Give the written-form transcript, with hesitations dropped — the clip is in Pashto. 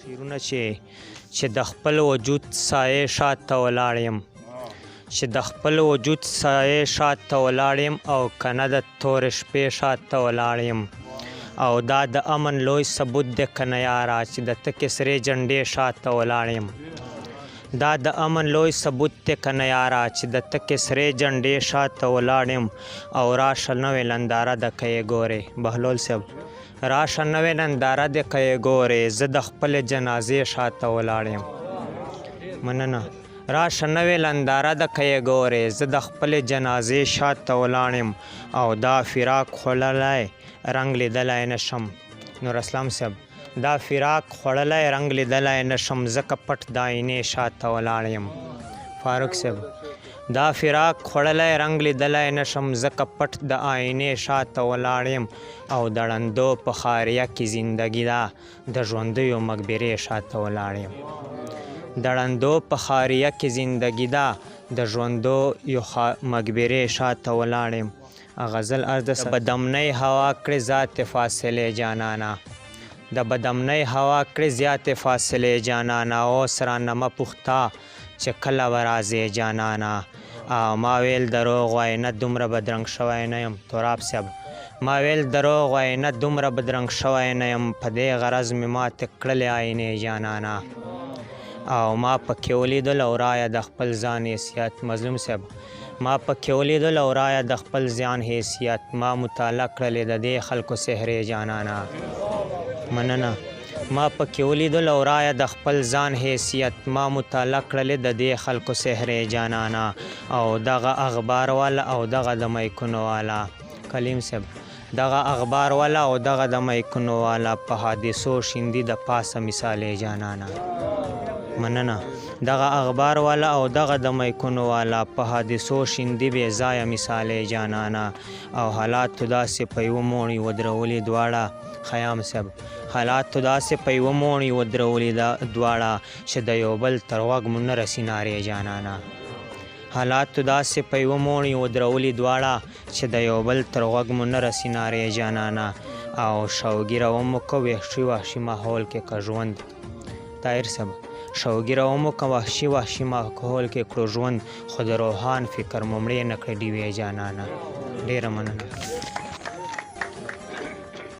شعرونه چې د خپل وجود سایه شاته ولاړ یم چې د خپل وجود سایه شاته ولاړ یم او کنه د تورې شپې شاته ولاړ یم او دا د امن لوی ثبوت دی کنه یاره چې د تکې سرې جنډې شاته ولاړ یم دا د امن لوی ثبوت دی کنه یاره چې د تکې سرې جنډې شاته ولاړ یم او راشه نوې لنداره د که یې ګورې بهلول صاحب راشه نوې ننداره د که یې ګورې زه د خپلې جنازې شاته ولاړ یم مننه راشه نوې لنداره د که یې ګورې زه د خپلې جنازې شاته ولاړ یم او دا فراق خوړلی رنګ لیدلی نشم نور اسلام صاحب دا فراق خوړلی رنګ لیدلی نشم ځکه پټ د آینې شاته ولاړ یم فاروق صاحب دا فراق خوړلی رنګ لیدلی نشم ځکه پټ د آینې شاته ولاړ یم او د ړندو په خاریه کې زندګي ده د ژوندیو مقبرې شاته ولاړ یم د ړندو په خاریه کې زندګي ده د ژوندو یو مقبرې شاته ولاړ یم غزل عرض د بدمنۍ هوا کړې ذات فاصلې جانانه د بدمنۍ هوا کړې زیاتې فاصلې جانانه اوس رانه مه پوښته چې کله به راځې جانانه ما ویل دروغ وایي نه دومره بدرنګ شوی نه یم تراب صاحب ما ویل دروغ وایي نه دومره بدرنګ شوی نه یم په دې غرض مې ماتې کړلې آینې جانانه او ما پکې ولیدل او رایه د خپل ځان حیثیت مظلوم صاحب ما پکې ولیدل او رایه د خپل ځان حیثیت ما مطالعه کړلې د دې خلکو سحرې جانانه مننه ما پکې ولیدل او رایه د خپل ځان حیثیت ما مطالعه کړلې د دې خلکو سحرې جانانه او دغه اخبار والا او دغه د مایکونو والا کلیم صاحب دغه اخبار والا او دغه د مایکونو والا په حادثو شیندي د پاسه مثالې جانانه مننه دغه اخبار والا او دغه د مایکونو والا په حادثو شیندي بې ځایه مثالې جانانه او حالاتو داسې په یوه موڼي ودرولي دواړه خیام صاحب حالاتو داسې په یوه موڼي ودرولي دواړه چې د یو بل تر غوږ مو نه رسي نارې جانانه حالاتو داسې په یوه موڼي ودرولي دواړه چې د یو بل تر غوږ مو نه رسي نارې جانانه او شوګیره ومو که وحشي ماحول کې که ژوند طاهر صاحب شوګیره ومو که وحشي ماحول کې کړو ژوند خو د روحان فکر مو مړې نه کړې ډیوې جانانه ډېره مننه